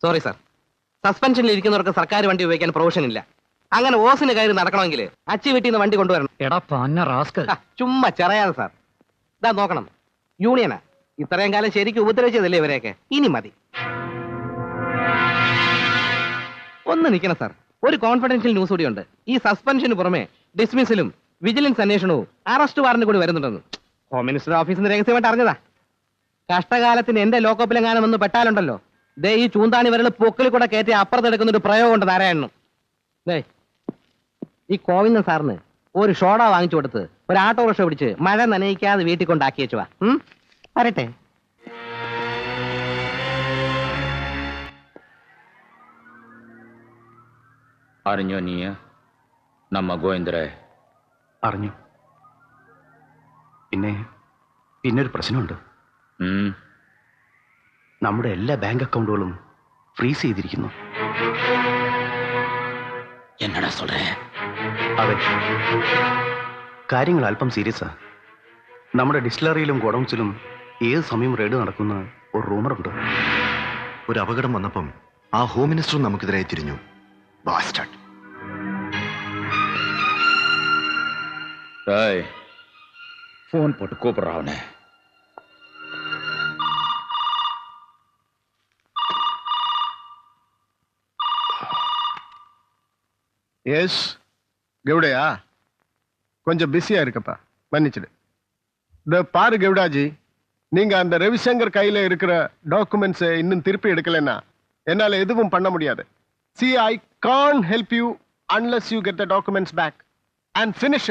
Sorry sir, സസ്പെൻഷനിൽ ഇരിക്കുന്നവർക്ക് സർക്കാർ വണ്ടി ഉപയോഗിക്കാൻ പ്രൊവിഷൻ ഇല്ല. അങ്ങനെ ഓസിന് കയറി നടക്കണമെങ്കിൽ അച്ചി വീട്ടിൽ നിന്ന് വണ്ടി കൊണ്ടുവരണം. എടാ പന്ന റാസ്കൽ, ചുമ്മാ ചെറയാതെ സാർ. ഇതാ നോക്കണം, യൂണിയനാ. ഇത്രയും കാലം ശരിക്കും ഉപദ്രവിച്ചതല്ലേ ഇവരെയൊക്കെ. ഇനി മതി. ഒന്ന് നിൽക്കണം സാർ, ഒരു കോൺഫിഡൻഷ്യൽ ന്യൂസ് കൂടിയുണ്ട്. ഈ സസ്പെൻഷന് പുറമെ ഡിസ്മിസിലും വിജിലൻസ് അന്വേഷണവും അറസ്റ്റ് വാറന്റ് കൂടി വരുന്നുണ്ടെന്ന് ഹോം മിനിസ്റ്റർ ഓഫീസിൽ നിന്ന് രഹസ്യമായിട്ട് അറിഞ്ഞതാ. കഷ്ടകാലത്തിന് എന്റെ ലോക്കപ്പിലെങ്ങാനും വന്ന് പെട്ടാലുണ്ടല്ലോ, ദേ ഈ ചൂന്താണി വരൽ പൊക്കിൽ കൂടെ കയറ്റി അപ്പുറത്തെടുക്കുന്ന ഒരു പ്രയോഗമുണ്ട് നാരായണനും. ദേ ഈ കോവിന്ദൻ സാറിന് ഒരു ഷോഡ വാങ്ങിച്ചു കൊടുത്ത് ഒരു ഓട്ടോറിക്ഷ പിടിച്ച് മഴ നനയിക്കാതെ വീട്ടിൽ കൊണ്ടാക്കി വെച്ചുവാ. വരട്ടെ. അറിഞ്ഞോ നീ നമ്മ ഗോവിന്ദരെ? അറിഞ്ഞു. പിന്നൊരു പ്രശ്നമുണ്ട്. നമ്മുടെ എല്ലാ ബാങ്ക് അക്കൗണ്ടുകളും ഫ്രീസ് ചെയ്തിരിക്കുന്നു. എന്നടാ சொல்றே? അതെ, കാര്യങ്ങൾ അല്പം സീരിയസാ. നമ്മുടെ ഡിസ്റ്റിലറിയിലും ഗോഡൌൺസിലും ഏത് സമയം റെയ്ഡ് നടക്കുന്ന ഒരു റൂമറുണ്ട്. ഒരു അപകടം വന്നപ്പം ആ ഹോം മിനിസ്റ്ററും നമുക്കെതിരായി തിരിഞ്ഞു. ബാസ്റ്റർഡ്. ഫോൺ പോട്ട് കൂപ്പിടുறாவனே. எஸ் கவுடையா, கொஞ்சம் பிஸியா இருக்கப்பா, மன்னிச்சிடு. இந்த பாரு கவுடாஜி, நீங்க அந்த ரவிசங்கர் கையில இருக்கிற டாக்குமெண்ட்ஸ் இன்னும் திருப்பி எடுக்கலன்னா என்னால எதுவும் பண்ண முடியாது. See, I can't help you unless you get the documents back and finish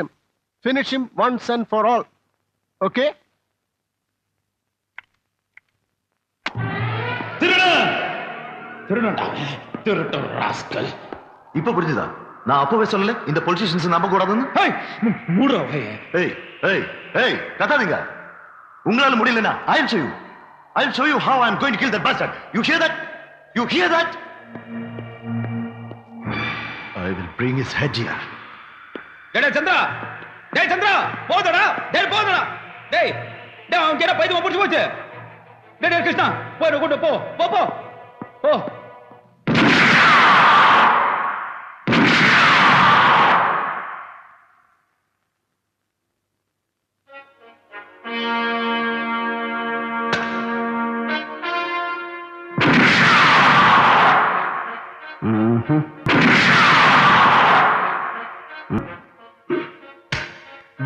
him once and for all. Okay? திருட்டு ராஸ்கல். இப்ப புரிஞ்சுதா? நான் அப்பவே சொல்லல இந்த பொலிட்டீஷியன்ஸ் நம்ப கூடாதுன்னு. கத்தாதீங்க. உங்களால முடியலனா I'll show you how I'm going to kill that bastard. You hear that? I will bring his head here. டேய் சந்திரா போடா. டேய் அவன் கேட்ட பைத்தியம் புடிச்சு போச்சு. டேய் கிருஷ்ணா போய் கொண்டு போ.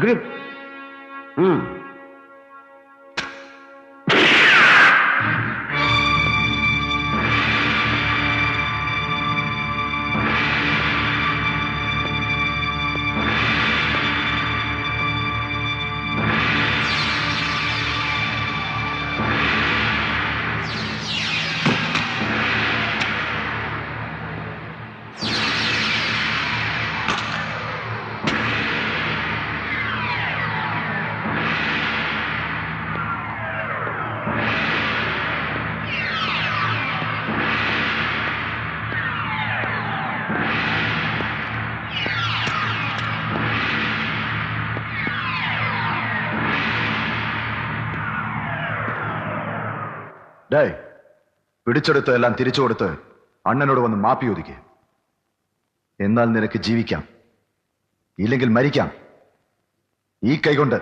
Grip. ഡേയ്, പിടിച്ചെടുത്ത് എല്ലാം തിരിച്ചു കൊടുത്ത് അണ്ണനോട് വന്ന് മാപ്പി ചോദിക്കുക. എന്നാൽ നിനക്ക് ജീവിക്കാം, ഇല്ലെങ്കിൽ മരിക്കാം. ഈ കൈകൊണ്ട്.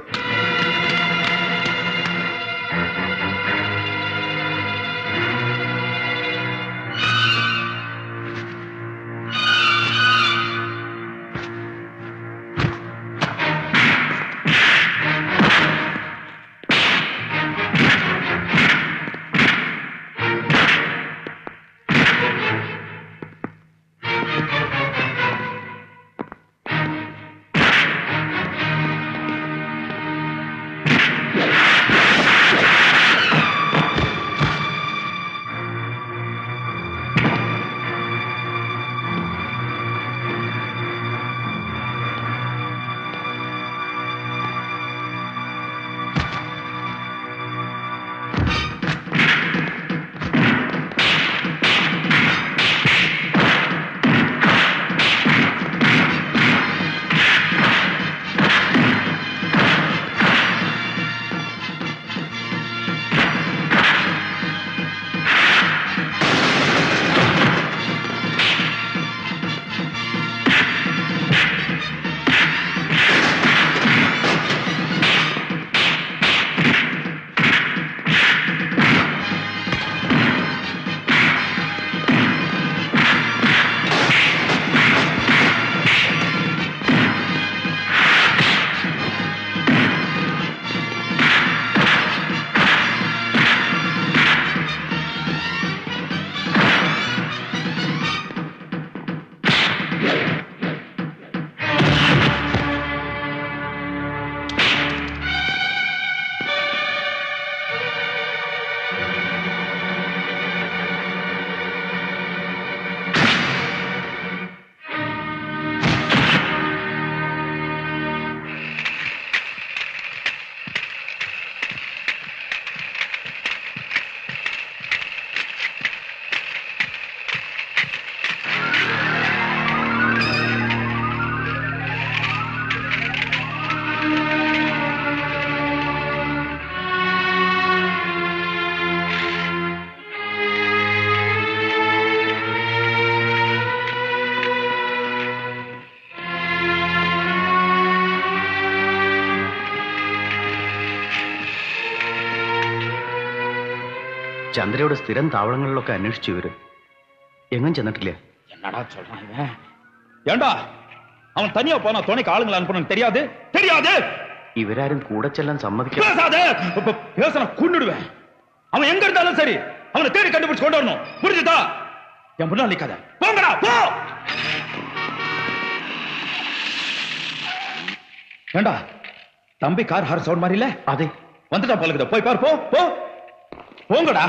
ചന്ദ്രയുടെ സ്ഥിരം താവളങ്ങളിലൊക്കെ അന്വേഷിച്ചു ഇവര് എങ്ങും ചെന്നിട്ടില്ല. என்னடா சொல்றான் இவன்? ஏண்டா அவன் தனியா போனா துணைக்கு ஆளுங்களை அனுப்பணும் தெரியாது தெரியாது. ഇവരാരും കൂടെ ചെല്ലാൻ സമ്മതിക്കാ. பேசாதே, பேசன கொன்னுடுவேன். அவன் எங்க இருந்தாலும் சரி அவனை தேடி கண்டுபிடிச்சு கொண்டு வரணும், புரிஞ்சுதா? என் முன்னாடி நிக்காத, போங்கடா போ. ஏண்டா தம்பி கார் ஹார் சவுண்ட் மாதிரி இல்ல? അതെ, வந்துட்டா பழகுத, போய் பாரு, போ போ போங்கடா.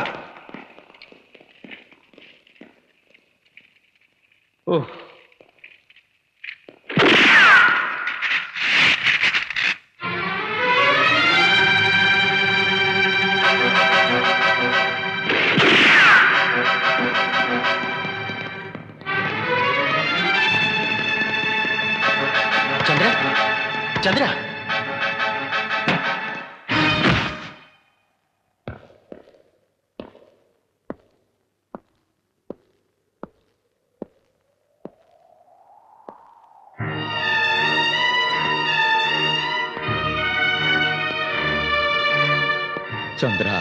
ஓ ചന്ദ്ര ചന്ദ്ര சந்திரா,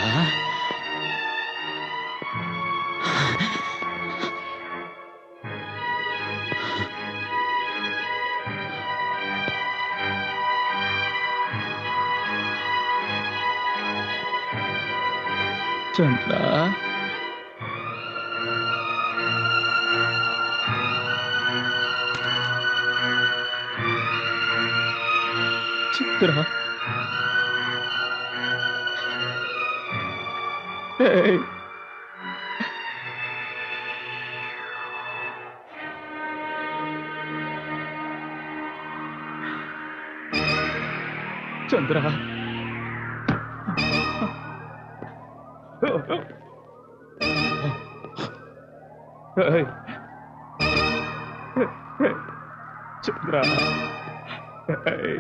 சந்திரா, சித்ரா, ஏய் சந்திரா, ஏய் சந்திரா, ஏய்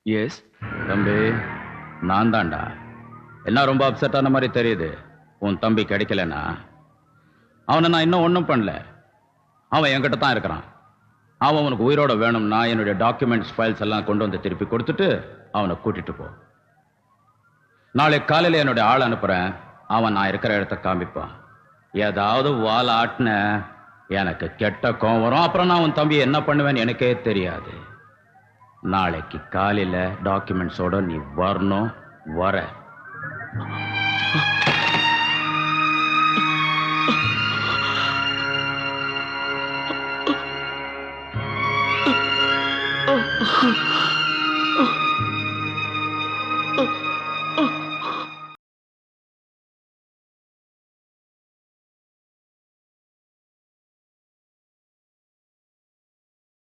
எஸ் தம்பி, நான் தான்டா. என்ன ரொம்ப அப்செட் ஆன மாதிரி தெரியுது. உன் தம்பி கிடைக்கலனா அவனை நான் இன்னும் ஒன்றும் பண்ணல. அவன் என்கிட்ட தான் இருக்கிறான். அவன் உனக்கு உயிரோட வேணும்னா என்னுடைய டாக்குமெண்ட்ஸ் ஃபைல்ஸ் எல்லாம் கொண்டு வந்து திருப்பி கொடுத்துட்டு அவனை கூட்டிட்டு போ. நாளை காலையில் என்னுடைய ஆள் அனுப்புறேன். அவன் நான் இருக்கிற இடத்த காமிப்பான். ஏதாவது வால் ஆட்டின எனக்கு கெட்ட கோவம் வரும். அப்புறம் நான் உன் தம்பி என்ன பண்ணுவேன்னு எனக்கே தெரியாது. நாளைக்கு காலையில டாக்குமெண்ட்ஸோட நீ வரணும். வர Oh